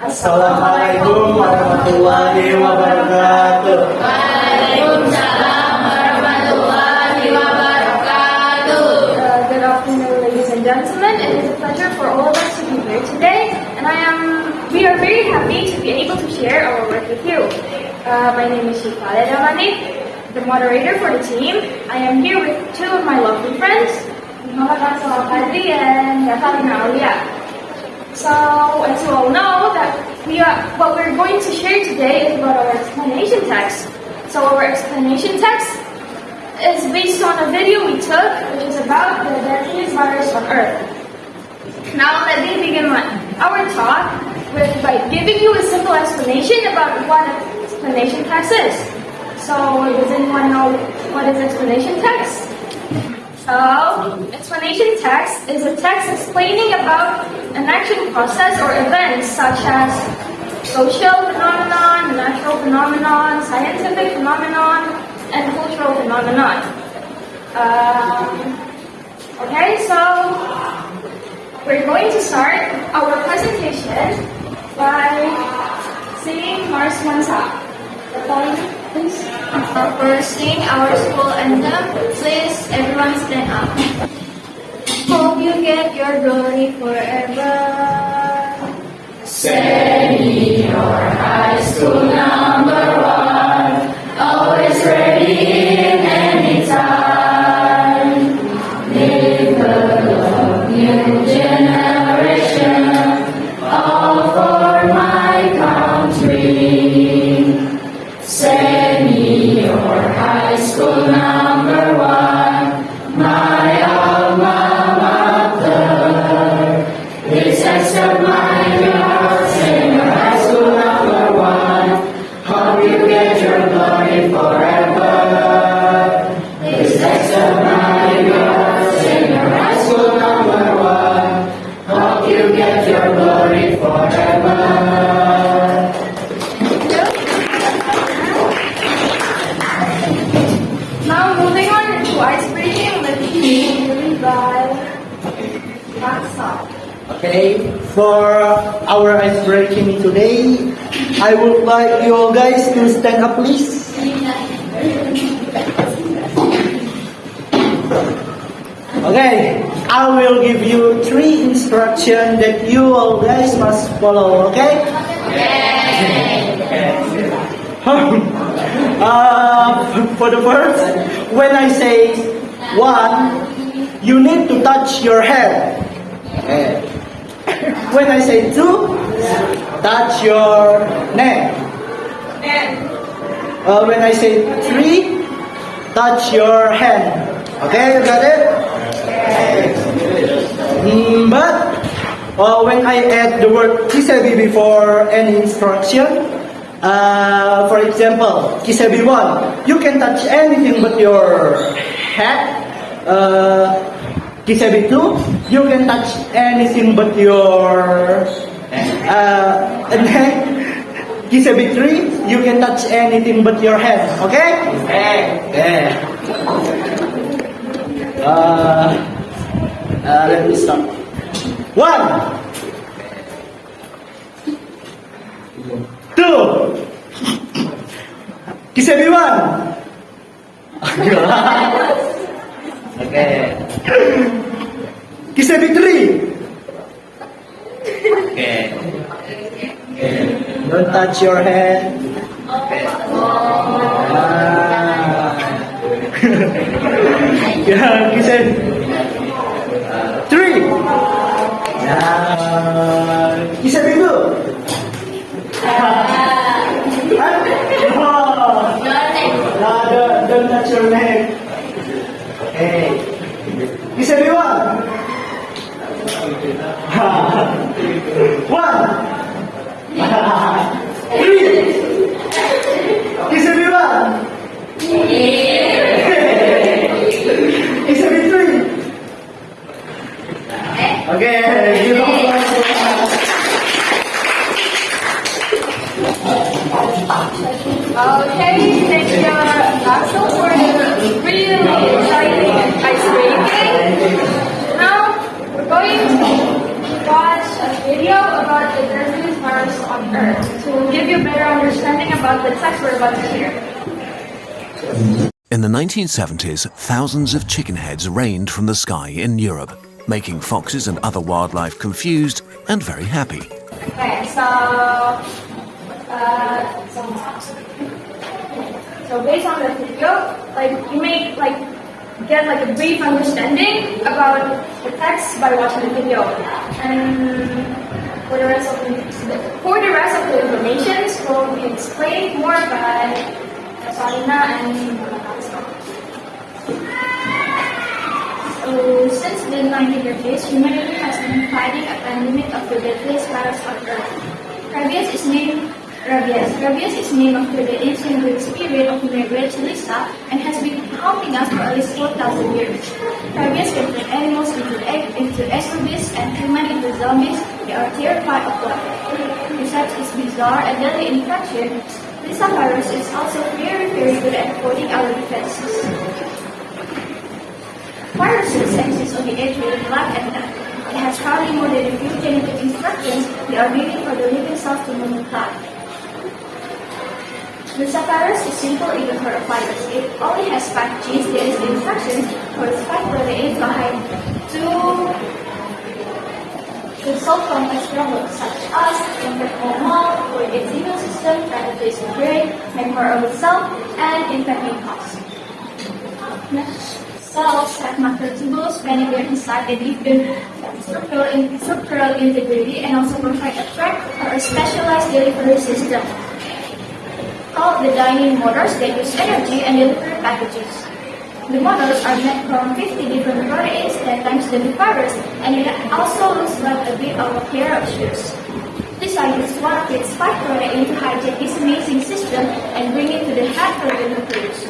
Assalamualaikum warahmatullahi wabarakatuh. Waalaikumsalam warahmatullahi wabarakatuh. Good afternoon, ladies and gentlemen. It is a pleasure for all of us to be here today, and we are very happy to be able to share our work with you. My name is Shifa Damani, the moderator for the team. I am here with two of my lovely friends, Muhammad Ansel Al-Qadri and Catalina Aulia. So, as you all know, what we're going to share today is about our explanation text. So, our explanation text is based on a video we took, which is about the deadliest virus on Earth. Now, let me begin our talk by giving you a simple explanation about what explanation text is. So, does anyone know what is explanation text? So, explanation text is a text explaining about an action process or events such as social phenomenon, natural phenomenon, scientific phenomenon, and cultural phenomenon. Okay, so we're going to start our presentation by singing Mars Mansa. The following, please. For sing our school anthem, please everyone stand up. Hope you get your glory forever. Senior high school number one, always ready in any time. Live the love, new generation, all for my country. Senior high school number one, my alma mater. This extra mile, senior high school number one. Hope you get your glory forever. This extra mile, senior high school number one. Hope you get your glory forever. Now, moving on to ice breaking, let's begin by Maxwell. Okay, for our ice breaking today, I would like you all guys to stand up, please. Okay, I will give you 3 instructions that you all guys must follow. Okay? For the first, when I say 1, you need to touch your head. Okay. When I say 2, touch your neck. When I say 3, touch your hand. Okay, you got it? But when I add the word kisebi before any instruction, for example, kisebi 1, you can touch anything but your head. Kisebi 2, you can touch anything but your neck. Kisebi 3, you can touch anything but your head. Okay? Okay. Let me start. 1, 2, kisebi 1. Okay. Kisebi 3. Okay. Don't touch your head. Yeah, kisebi 3. Kisebi 2. Don't touch your neck. Okay. Kisebi 1. 1. 3. Kisebi 1. Kisebi 3. Okay, give applause. Okay, thank you, Axel, for the really exciting ice breaking. Now, we're going to watch a video about the deadliest virus on Earth to give you a better understanding about the text we're about to hear. In the 1970s, thousands of chicken heads rained from the sky in Europe, making foxes and other wildlife confused and very happy. Okay, so based on the video, you may get a brief understanding about the text by watching the video, and for the rest of the information will be explained more by Salina and So, since the 1930s, humanity has been fighting a pandemic of the deadliest virus on Earth. Rabies is named after the ancient Greek spirit of Margaret Lisa and has been haunting us for at least 4,000 years. Rabies can turn animals into exorbists and humans into zombies. They are terrified of life. Besides its bizarre and deadly infection, Lisa virus is also very good at avoiding our defenses. Viruses exist on the earth with life and death. It has hardly more than a few genetic instructions they are needed for the living cells to multiply. The virus is simple even for a virus. It only has 5 genes. There is the instructions for the 5 proteins behind to solve complex problems such as infect mold, for its immune system, penetrate the brain, make more of itself, and infecting cause. Cells have macrotubules spanning their inside and give them structural integrity and also provide a track or a specialized delivery system called the dyning motors that use energy and deliver packages. The motors are made from 50 different proteins, 10 times the virus, and it also looks like a bit of a pair of shoes. This uses one of its 5 proteins to hijack this amazing system and bring it to the head for the nucleus.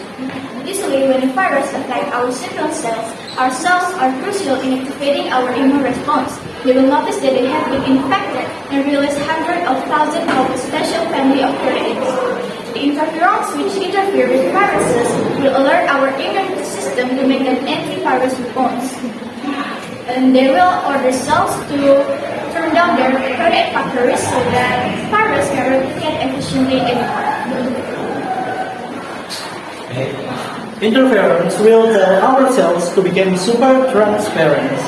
Usually, when the virus attacks our central cells are crucial in activating our immune response. They will notice that they have been infected and release hundreds of thousands of a special family of proteins. The interferons which interfere with viruses will alert our immune system to make an antivirus response. And they will order cells to turn down their protein factories so that virus can replicate efficiently anymore. Interference will tell our cells to become super transparent.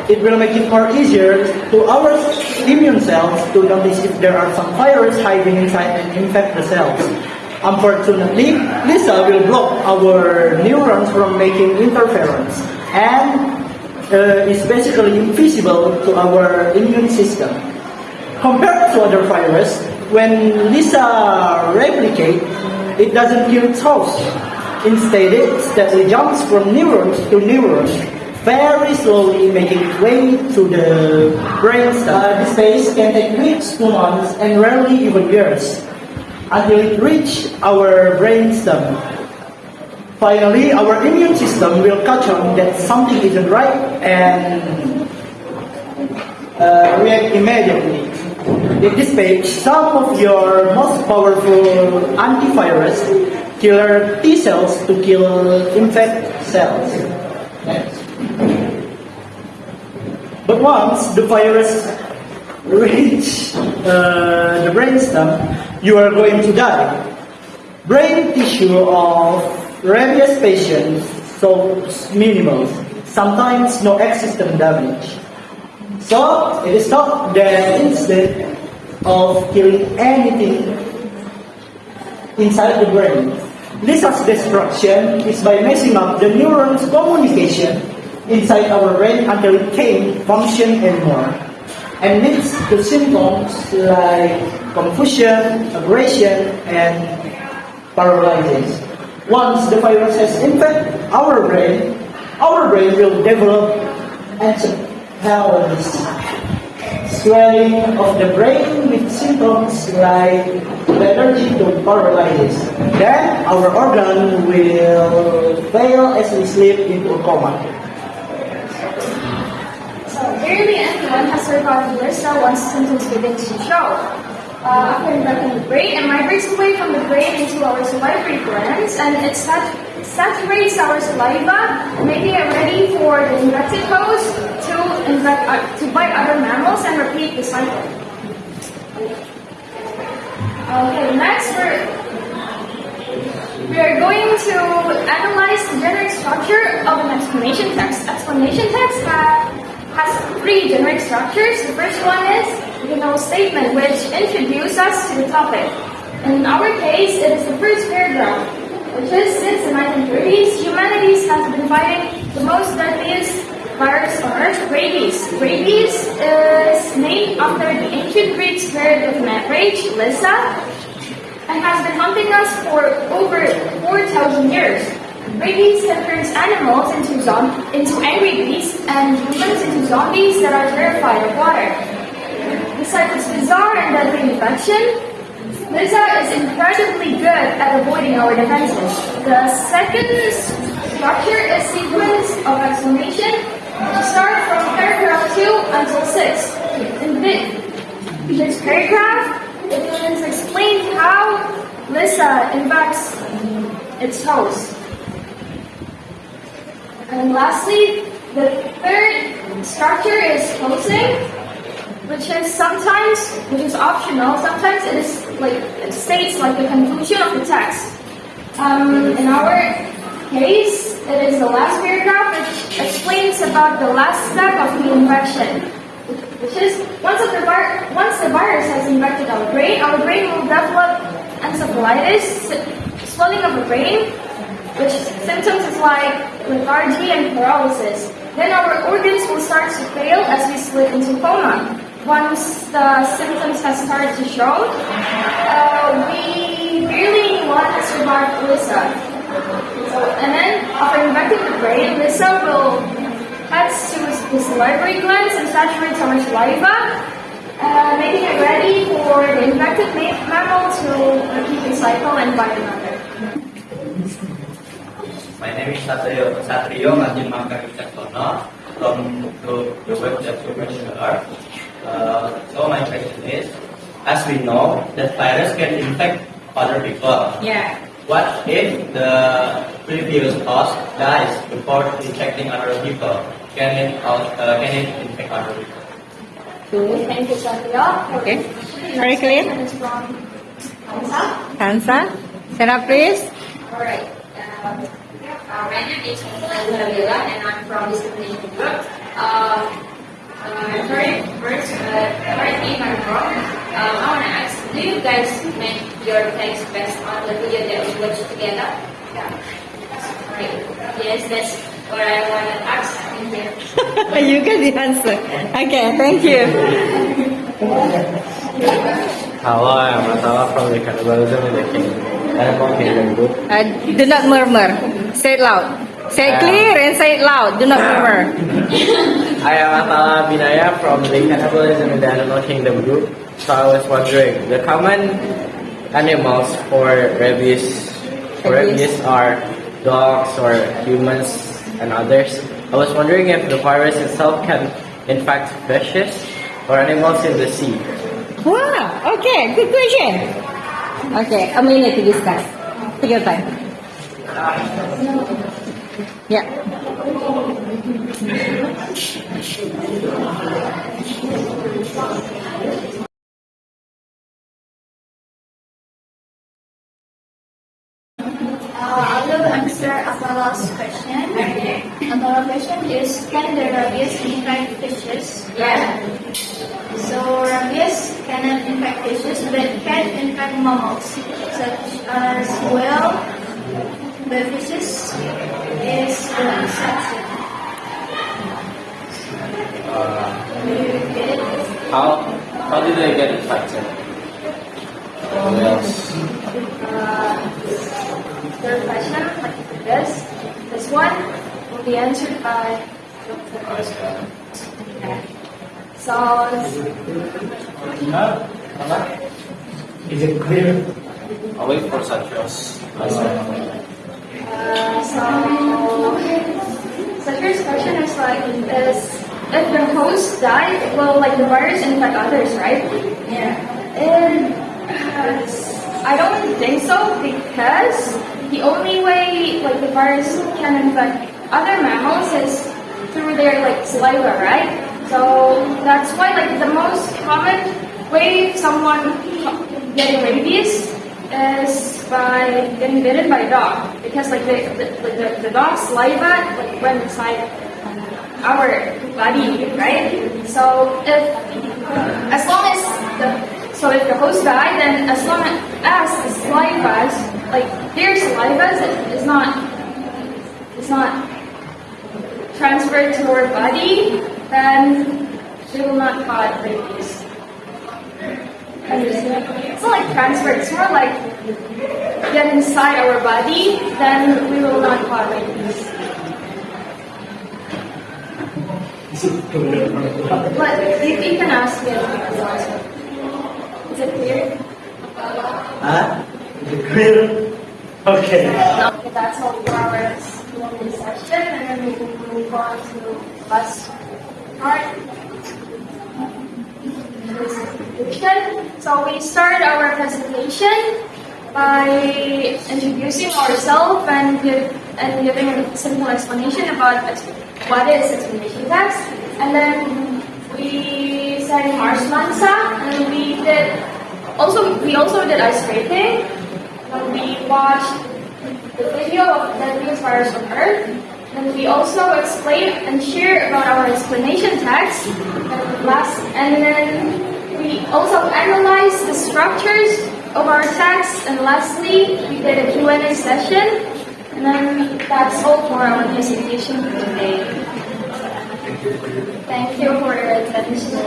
It will make it more easier to our immune cells to notice if there are some virus hiding inside and infect the cells. Unfortunately, Lisa will block our neurons from making interference and is basically invisible to our immune system. Compared to other viruses, when Lisa replicates, it doesn't kill its host. Instead, it steadily jumps from neurons to neurons, very slowly making its way to the brainstem. This phase can take weeks to months and rarely even years until it reaches our brainstem. Finally, our immune system will catch on that something isn't right and react immediately. In this page, some of your most powerful antivirus killer T cells to kill infected cells. Next. But once the virus reaches the brainstem, you are going to die. Brain tissue of rabies patients shows minimal, sometimes no existent damage. So it is thought that instead of killing anything inside the brain, Lisa's destruction is by messing up the neurons' communication inside our brain until it can't function anymore, and leads to symptoms like confusion, aggression, and paralysis. Once the virus has infected our brain will develop encephalitis, swelling of the brain with symptoms like lethargy to paralysis. Then our organ will fail as we slip into a coma. So, barely anyone has survived Lisa once symptoms begin to show. After infecting the brain, it migrates away from the brain into our salivary glands, and it saturates our saliva, making it ready for the infected host to bite other mammals and repeat the cycle. Okay, next we are going to analyze the generic structure of an explanation text. Explanation text has three generic structures. The first one is the statement, which introduces us to the topic. In our case, it is the first paragraph, which is since the 1930s, humanity has been fighting the most deadliest virus on Earth, rabies. Rabies is named after the ancient Greek spirit of rage, Lyssa, and has been hunting us for over 4,000 years. Rabies can turn animals into angry beasts and humans into zombies that are terrified of water. Besides this bizarre and deadly infection, Lyssa is incredibly good at avoiding our defenses. The second structure is sequence of explanation, which starts from paragraph 2 until 6. In this paragraph, it is explained how Lyssa infects its host. And lastly, the third structure is closing, which is optional. Sometimes it states like the conclusion of the text. In our case, it is the last paragraph, which explains about the last step of the infection, which is once the virus has infected our brain will develop encephalitis, swelling of the brain, which symptoms is like lethargy and paralysis. Then our organs will start to fail as we slip into coma. Once the symptoms have started to show, we really want to survive Lyssa. And then, after infecting the brain, Lyssa will head to the salivary glands and saturates our saliva, making it ready for the infected mammal to repeat the cycle and bite another. My name is Satrio Martin Mangkari-Caksono from the web that you mentioned earlier. So my question is, as we know that virus can infect other people. Yeah. What if the previous host dies before infecting other people? Can it infect other people? Thank you, Satrio. Okay. Very clear. It's from Hansa. Hansa, stand up please. Alright. My name is Nabila and I'm from discrimination group. First, correct me if I'm wrong. I want to ask, do you guys make your text based on the video that we watched together? Yeah. Right. Yes, that's what I want to ask. Thank you. You get the answer. Okay, thank you. Hello, I'm Atala from the Cannibalism in the Animal Kingdom group. Do not murmur. Say it loud. Say it clear and say it loud. Do not murmur. I am Atala Binaya from the Cannibalism in the Animal Kingdom group. So I was wondering, the common animals for rabies are dogs or humans and others. I was wondering if the virus itself can infect fishes or animals in the sea. Wow. Okay, good question. Okay, a minute to discuss. Take your time. Yeah. I will answer Atala's question. Atala's question is, can the rabies infect fishes? Yeah. So rabies cannot infect fishes, but can infect mammals, such as whale. The fishes is the exception. Do you get it? How did they get infected? Whales. Third question, like this one will be answered by So, Is it clear? I'll wait for Satrios. so here's question is like, if the host died, will like the virus infect others, right? Yeah. And I don't think so, because the only way like the virus can infect other mammals is through their like saliva, right? So that's why like the most common way way someone getting rabies is by getting bitten by a dog, because like the dog's saliva like went inside our body, right? So if the host died, then as long as the saliva, like their saliva is not transferred to our body, then we will not cause rabies. Understand? It's not like transfer, it's more like get inside our body, then we will not cause rabies. But you can ask me anything as well. Is it clear? Huh? Is it clear? Okay. Okay, that's all for our Q&A session, and then we can move on to last part. So we start our presentation by introducing ourselves and giving a simple explanation about what is explanation text, and then we sang Mars Mansa, and we also did ice skating. We watched the video of Deadliest Virus on Earth, and we also explained and shared about our explanation text. And then we also analyzed the structures of our text, and lastly, we did a Q&A session. And then that's all for our presentation for today. Thank you for your attention.